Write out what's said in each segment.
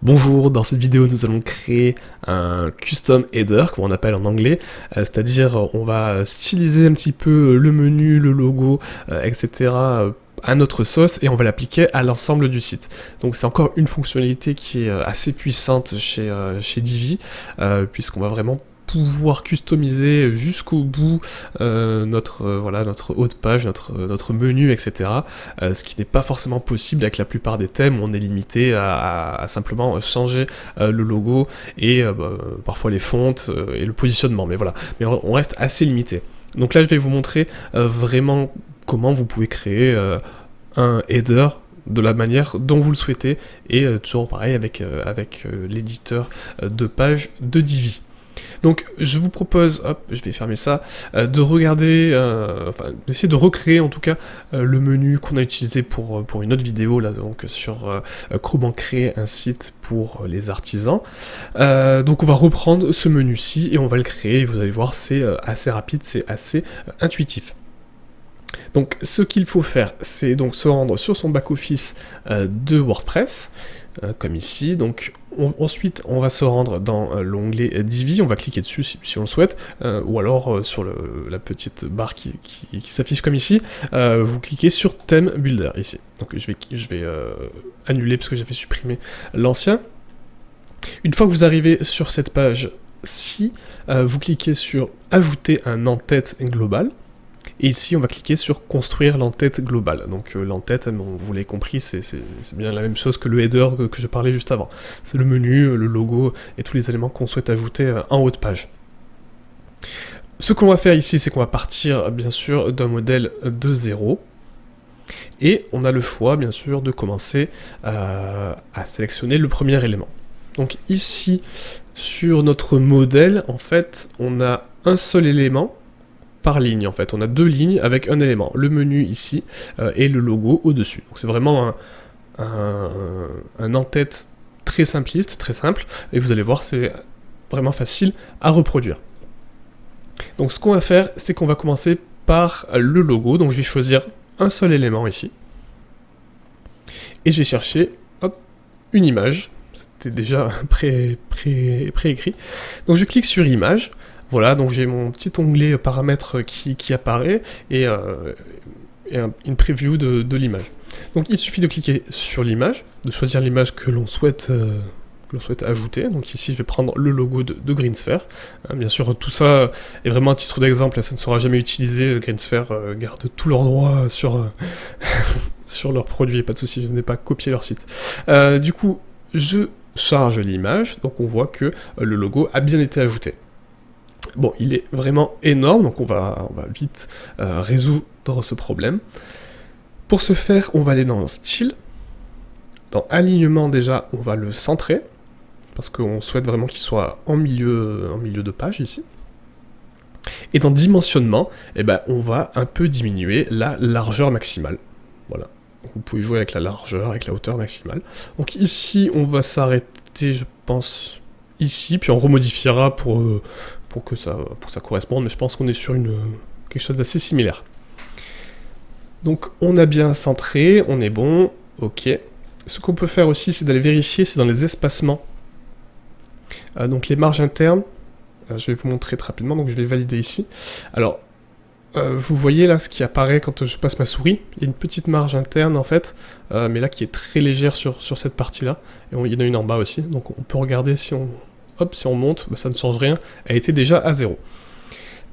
Bonjour, dans cette vidéo nous allons créer un custom header, comme on appelle en anglais, c'est-à-dire on va styliser un petit peu le menu, le logo, etc. À notre sauce et on va l'appliquer à l'ensemble du site. Donc c'est encore une fonctionnalité qui est assez puissante chez Divi, puisqu'on va vraiment pouvoir customiser jusqu'au bout notre haut de page, notre menu, etc. Ce qui n'est pas forcément possible avec la plupart des thèmes où on est limité à simplement changer le logo et parfois les fontes et le positionnement, mais voilà. Mais on reste assez limité. Donc là je vais vous montrer vraiment comment vous pouvez créer un header de la manière dont vous le souhaitez et toujours pareil avec l'éditeur de page de Divi. Donc je vous propose, hop, je vais fermer ça, de regarder, d'essayer de recréer en tout cas le menu qu'on a utilisé pour une autre vidéo là, donc sur comment créer un site pour les artisans. Donc on va reprendre ce menu-ci et on va le créer, vous allez voir c'est assez rapide, c'est assez intuitif. Donc ce qu'il faut faire, c'est donc se rendre sur son back-office de WordPress, comme ici. Donc ensuite on va se rendre dans l'onglet Divi, on va cliquer dessus si on le souhaite, ou alors sur la petite barre qui s'affiche comme ici, vous cliquez sur Theme Builder ici. Donc je vais annuler parce que j'ai fait supprimer l'ancien. Une fois que vous arrivez sur cette page-ci, vous cliquez sur Ajouter un en-tête global. Et ici, on va cliquer sur construire l'entête globale. Donc l'entête, bon, vous l'avez compris, c'est bien la même chose que le header que je parlais juste avant. C'est le menu, le logo et tous les éléments qu'on souhaite ajouter en haut de page. Ce qu'on va faire ici, c'est qu'on va partir bien sûr d'un modèle de 0. Et on a le choix bien sûr de commencer à sélectionner le premier élément. Donc ici, sur notre modèle, en fait, on a un seul élément par ligne en fait, on a deux lignes avec un élément, le menu ici et le logo au-dessus. Donc c'est vraiment un en-tête très simpliste, très simple, et vous allez voir c'est vraiment facile à reproduire. Donc ce qu'on va faire, c'est qu'on va commencer par le logo, donc je vais choisir un seul élément ici, et je vais chercher une image, c'était déjà préécrit, donc je clique sur image. Voilà, donc j'ai mon petit onglet paramètres qui apparaît et une preview de l'image. Donc il suffit de cliquer sur l'image, de choisir l'image que l'on souhaite ajouter. Donc ici je vais prendre le logo de Greensphere. Bien sûr tout ça est vraiment un titre d'exemple, ça ne sera jamais utilisé. Greensphere garde tous leurs droits sur, sur leurs produits, pas de souci, je n'ai pas copié leur site. Du coup je charge l'image, donc on voit que le logo a bien été ajouté. Bon, il est vraiment énorme, donc on va vite résoudre ce problème. Pour ce faire, on va aller dans Style. Dans Alignement, déjà, on va le centrer, parce qu'on souhaite vraiment qu'il soit en milieu de page, ici. Et dans Dimensionnement, eh ben, on va un peu diminuer la largeur maximale. Voilà. Donc vous pouvez jouer avec la largeur, avec la hauteur maximale. Donc ici, on va s'arrêter, je pense, ici, puis on remodifiera pour que ça corresponde, mais je pense qu'on est sur quelque chose d'assez similaire. Donc on a bien centré, on est bon, ok. Ce qu'on peut faire aussi, c'est d'aller vérifier, c'est dans les espacements. Donc les marges internes, je vais vous montrer très rapidement, donc je vais valider ici. Alors, vous voyez là ce qui apparaît quand je passe ma souris, il y a une petite marge interne en fait, mais là qui est très légère sur cette partie-là, et il y en a une en bas aussi, donc on peut regarder si on monte, ça ne change rien, elle était déjà à 0.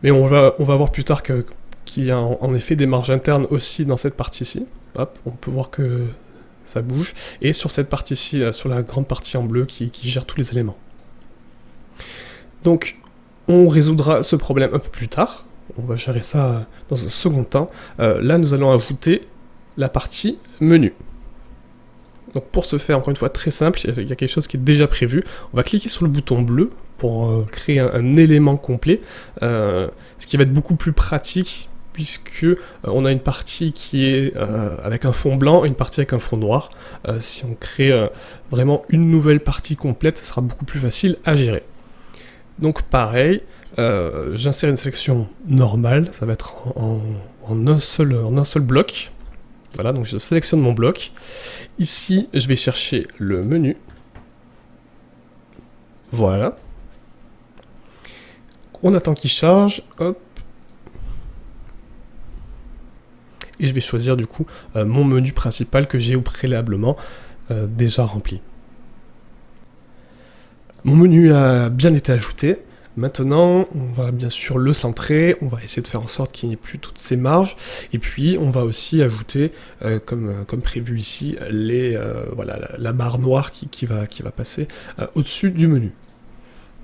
Mais on va voir plus tard qu'il y a en effet des marges internes aussi dans cette partie-ci. Hop, on peut voir que ça bouge. Et sur cette partie-ci, sur la grande partie en bleu qui gère tous les éléments. Donc, on résoudra ce problème un peu plus tard. On va gérer ça dans un second temps. Là, nous allons ajouter la partie menu. Donc pour ce faire, encore une fois, très simple, il y a quelque chose qui est déjà prévu. On va cliquer sur le bouton bleu pour créer un élément complet, ce qui va être beaucoup plus pratique, puisque on a une partie qui est avec un fond blanc et une partie avec un fond noir. Si on crée vraiment une nouvelle partie complète, ce sera beaucoup plus facile à gérer. Donc pareil, j'insère une sélection normale, ça va être en un seul bloc. Voilà, donc je sélectionne mon bloc. Ici, je vais chercher le menu. Voilà. On attend qu'il charge, hop. Et je vais choisir du coup mon menu principal que j'ai au préalablement déjà rempli. Mon menu a bien été ajouté. Maintenant, on va bien sûr le centrer, on va essayer de faire en sorte qu'il n'y ait plus toutes ces marges, et puis on va aussi ajouter, comme prévu ici, voilà, la barre noire qui va passer au-dessus du menu.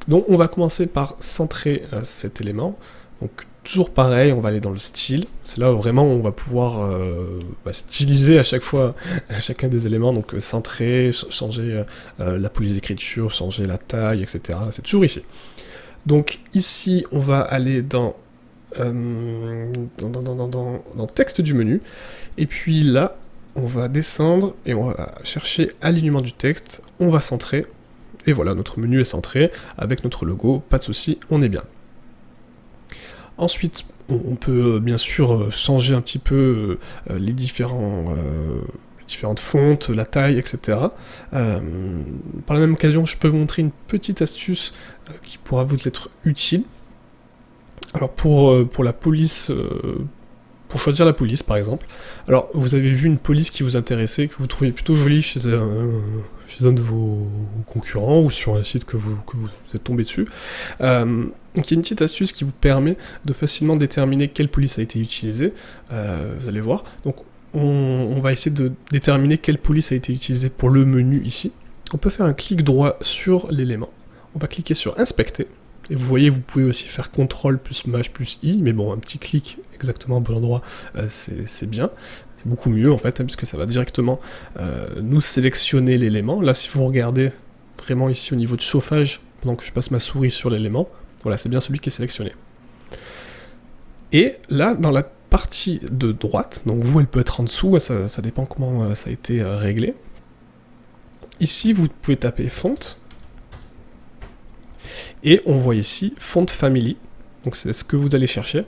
Donc on va commencer par centrer cet élément. Donc toujours pareil, on va aller dans le style. C'est là où vraiment on va pouvoir styliser à chaque fois chacun des éléments. Donc centrer, changer la police d'écriture, changer la taille, etc. C'est toujours ici. Donc ici, on va aller dans texte du menu. Et puis là, on va descendre et on va chercher alignement du texte. On va centrer. Et voilà, notre menu est centré avec notre logo, pas de souci, on est bien. Ensuite, on peut bien sûr changer un petit peu les différentes fontes, la taille, etc. Par la même occasion, je peux vous montrer une petite astuce qui pourra vous être utile. Alors pour la police, pour choisir la police par exemple, alors vous avez vu une police qui vous intéressait, que vous trouvez plutôt jolie chez un de vos concurrents ou sur un site que vous êtes tombé dessus. Donc il y a une petite astuce qui vous permet de facilement déterminer quelle police a été utilisée, vous allez voir. Donc on va essayer de déterminer quelle police a été utilisée pour le menu ici. On peut faire un clic droit sur l'élément, on va cliquer sur inspecter, et vous voyez, vous pouvez aussi faire CTRL plus MASH plus I, mais bon, un petit clic exactement au bon endroit, c'est bien. C'est beaucoup mieux en fait, hein, puisque ça va directement nous sélectionner l'élément. Là, si vous regardez vraiment ici au niveau de chauffage, pendant que je passe ma souris sur l'élément, voilà, c'est bien celui qui est sélectionné. Et là, dans la partie de droite, donc vous, elle peut être en dessous, ça dépend comment ça a été réglé. Ici, vous pouvez taper font, et on voit ici font family, donc c'est ce que vous allez chercher,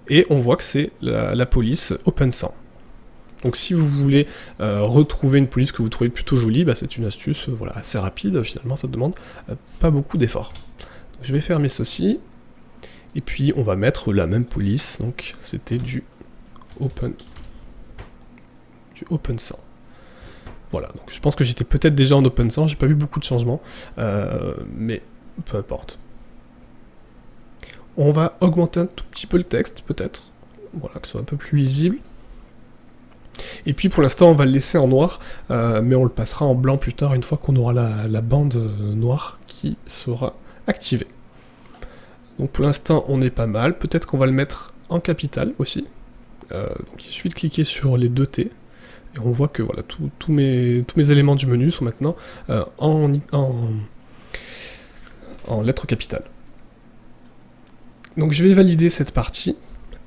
et on voit que c'est la police OpenSAN. Donc si vous voulez retrouver une police que vous trouvez plutôt jolie, c'est une astuce voilà, assez rapide, finalement ça demande pas beaucoup d'efforts. Je vais fermer ceci, et puis on va mettre la même police, donc c'était du OpenSAN. Voilà, donc je pense que j'étais peut-être déjà en OpenSAN, j'ai pas vu beaucoup de changements, mais peu importe. On va augmenter un tout petit peu le texte, peut-être, voilà, que ce soit un peu plus lisible. Et puis pour l'instant on va le laisser en noir, mais on le passera en blanc plus tard une fois qu'on aura la bande noire qui sera activée. Donc pour l'instant on est pas mal, peut-être qu'on va le mettre en capital aussi. Donc il suffit de cliquer sur les deux T, et on voit que voilà, tous mes éléments du menu sont maintenant en lettres capitales. Donc je vais valider cette partie,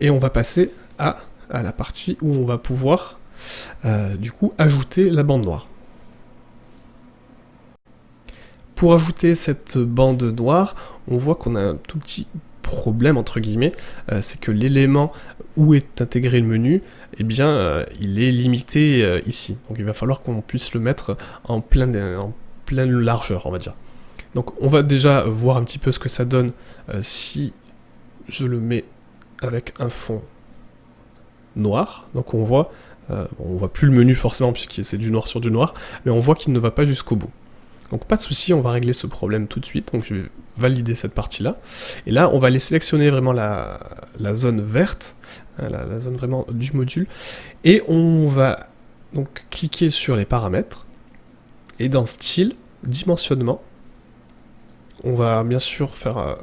et on va passer à la partie où on va pouvoir du coup ajouter la bande noire. Pour ajouter cette bande noire, on voit qu'on a un tout petit problème entre guillemets, c'est que l'élément où est intégré le menu, eh bien il est limité ici. Donc il va falloir qu'on puisse le mettre en pleine largeur, on va dire. Donc on va déjà voir un petit peu ce que ça donne si je le mets avec un fond noir. Donc on voit plus le menu forcément puisque c'est du noir sur du noir, mais on voit qu'il ne va pas jusqu'au bout. Donc pas de souci, on va régler ce problème tout de suite. Donc je vais valider cette partie-là. Et là, on va aller sélectionner vraiment la zone verte, hein, la zone vraiment du module. Et on va donc cliquer sur les paramètres. Et dans style, dimensionnement, on va bien sûr faire...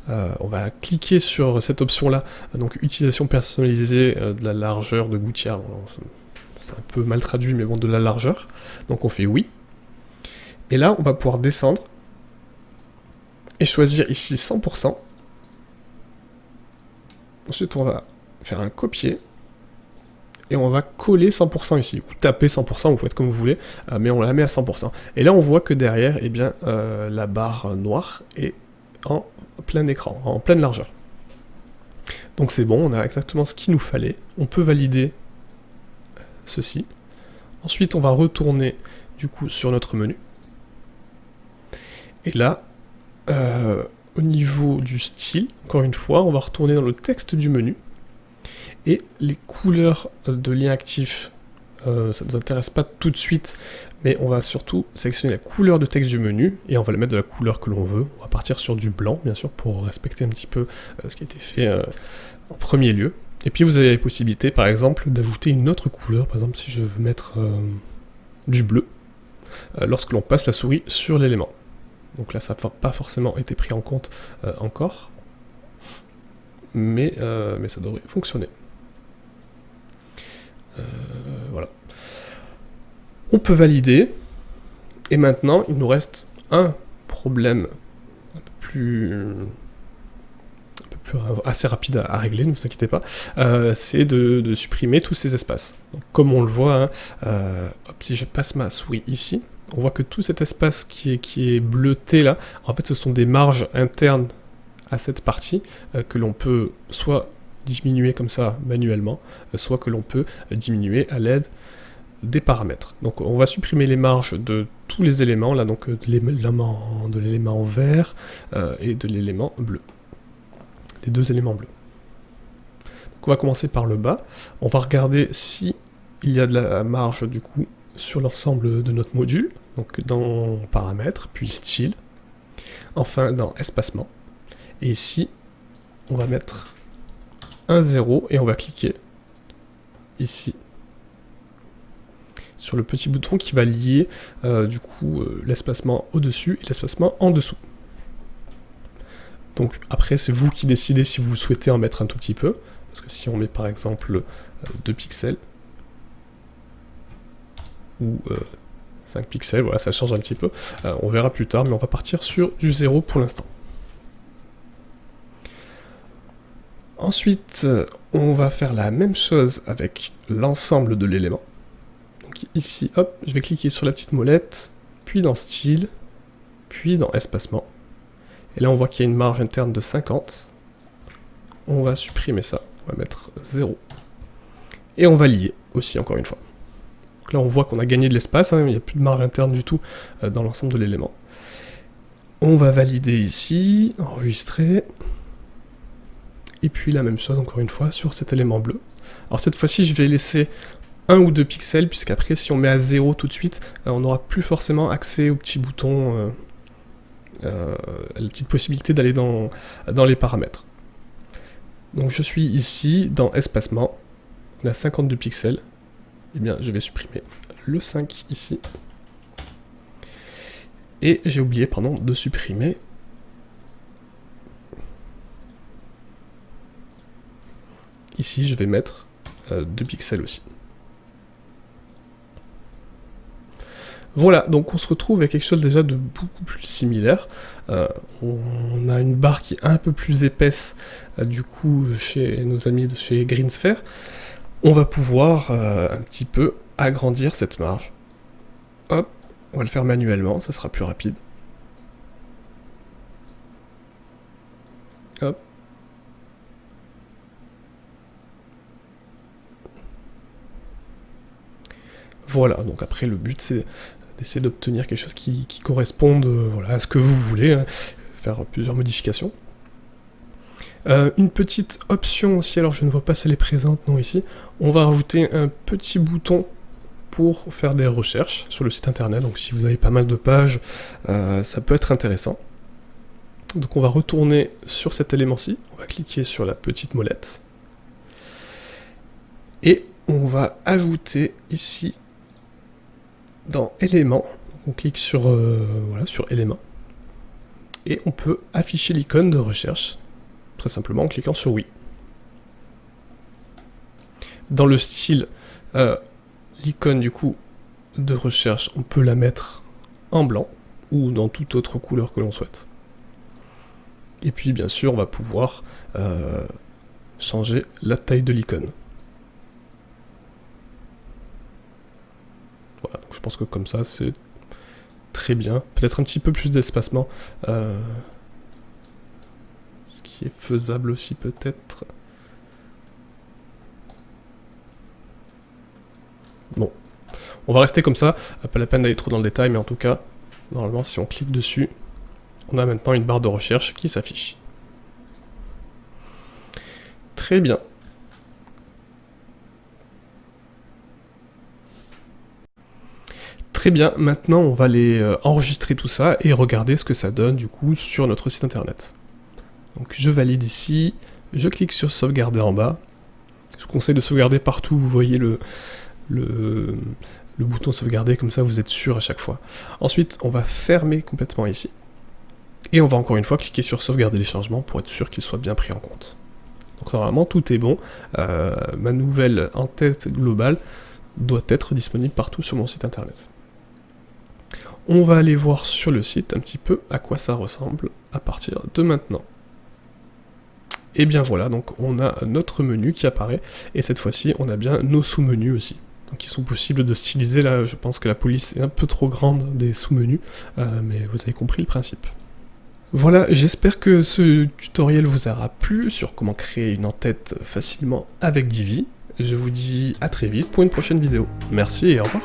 on va cliquer sur cette option-là, donc utilisation personnalisée de la largeur de gouttière. C'est un peu mal traduit, mais bon, de la largeur. Donc on fait oui. Et là, on va pouvoir descendre et choisir ici 100%. Ensuite, on va faire un copier et on va coller 100% ici, ou taper 100%, vous faites comme vous voulez, mais on la met à 100%. Et là, on voit que derrière, eh bien, la barre noire est en plein écran, en pleine largeur. Donc c'est bon, on a exactement ce qu'il nous fallait. On peut valider ceci. Ensuite, on va retourner du coup sur notre menu. Et là, Au niveau du style, encore une fois, on va retourner dans le texte du menu. Et les couleurs de lien actif, ça ne nous intéresse pas tout de suite, mais on va surtout sélectionner la couleur de texte du menu, et on va le mettre de la couleur que l'on veut. On va partir sur du blanc, bien sûr, pour respecter un petit peu ce qui a été fait en premier lieu. Et puis vous avez la possibilité, par exemple, d'ajouter une autre couleur. Par exemple, si je veux mettre du bleu, lorsque l'on passe la souris sur l'élément. Donc là, ça n'a pas forcément été pris en compte encore, mais ça devrait fonctionner. Voilà. On peut valider, et maintenant, il nous reste un problème un peu plus assez rapide à régler, ne vous inquiétez pas, c'est de supprimer tous ces espaces. Donc, comme on le voit, hein, si je passe ma souris ici, on voit que tout cet espace qui est bleuté là, en fait ce sont des marges internes à cette partie que l'on peut soit diminuer comme ça manuellement, soit que l'on peut diminuer à l'aide des paramètres. Donc on va supprimer les marges de tous les éléments, là donc de l'élément vert et de l'élément bleu. Les deux éléments bleus. Donc on va commencer par le bas, on va regarder si il y a de la marge du coup sur l'ensemble de notre module, donc dans paramètres, puis style, enfin dans espacement, et ici on va mettre un 0 et on va cliquer ici sur le petit bouton qui va lier du coup l'espacement au-dessus et l'espacement en dessous. Donc après c'est vous qui décidez si vous souhaitez en mettre un tout petit peu, parce que si on met par exemple 2 pixels, ou 5 pixels, voilà, ça change un petit peu. On verra plus tard, mais on va partir sur du 0 pour l'instant. Ensuite, on va faire la même chose avec l'ensemble de l'élément. Donc ici, hop, je vais cliquer sur la petite molette, puis dans style, puis dans espacement. Et là, on voit qu'il y a une marge interne de 50. On va supprimer ça, on va mettre 0. Et on va lier aussi, encore une fois. Donc là, on voit qu'on a gagné de l'espace, hein, il n'y a plus de marge interne du tout dans l'ensemble de l'élément. On va valider ici, enregistrer. Et puis la même chose, encore une fois, sur cet élément bleu. Alors cette fois-ci, je vais laisser 1 ou 2 pixels, puisqu'après, si on met à 0 tout de suite, on n'aura plus forcément accès au petit bouton, la petite possibilité d'aller dans les paramètres. Donc je suis ici, dans espacement, on a 52 pixels. Eh bien, je vais supprimer le 5 ici. Et j'ai oublié, pardon, de supprimer ici, je vais mettre 2 pixels aussi. Voilà, donc on se retrouve avec quelque chose déjà de beaucoup plus similaire. On a une barre qui est un peu plus épaisse, du coup, chez nos amis de chez Greensphere. On va pouvoir un petit peu agrandir cette marge. Hop, on va le faire manuellement, ça sera plus rapide. Hop. Voilà, donc après le but c'est d'essayer d'obtenir quelque chose qui corresponde voilà, à ce que vous voulez, hein, faire plusieurs modifications. Une petite option aussi, alors je ne vois pas si elle est présente, non ici, on va rajouter un petit bouton pour faire des recherches sur le site internet, donc si vous avez pas mal de pages, ça peut être intéressant. Donc on va retourner sur cet élément-ci, on va cliquer sur la petite molette, et on va ajouter ici, dans éléments, on clique sur, voilà, sur éléments, et on peut afficher l'icône de recherche, très simplement en cliquant sur oui. Dans le style, l'icône du coup de recherche, on peut la mettre en blanc, ou dans toute autre couleur que l'on souhaite. Et puis bien sûr, on va pouvoir changer la taille de l'icône. Voilà, donc je pense que comme ça, c'est très bien. Peut-être un petit peu plus d'espacement. Ce qui est faisable aussi peut-être. Bon, on va rester comme ça. Pas la peine d'aller trop dans le détail, mais en tout cas, normalement, si on clique dessus, on a maintenant une barre de recherche qui s'affiche. Très bien. Très bien, maintenant on va aller enregistrer tout ça et regarder ce que ça donne du coup sur notre site internet. Donc je valide ici, je clique sur sauvegarder en bas. Je vous conseille de sauvegarder partout, vous voyez le bouton sauvegarder, comme ça vous êtes sûr à chaque fois. Ensuite on va fermer complètement ici. Et on va encore une fois cliquer sur sauvegarder les changements pour être sûr qu'ils soient bien pris en compte. Donc normalement tout est bon, ma nouvelle en-tête globale doit être disponible partout sur mon site internet. On va aller voir sur le site un petit peu à quoi ça ressemble à partir de maintenant. Et bien voilà, donc on a notre menu qui apparaît, et cette fois-ci on a bien nos sous-menus aussi. Donc ils sont possibles de styliser, là je pense que la police est un peu trop grande des sous-menus, mais vous avez compris le principe. Voilà, j'espère que ce tutoriel vous aura plu sur comment créer une en-tête facilement avec Divi. Je vous dis à très vite pour une prochaine vidéo. Merci et au revoir.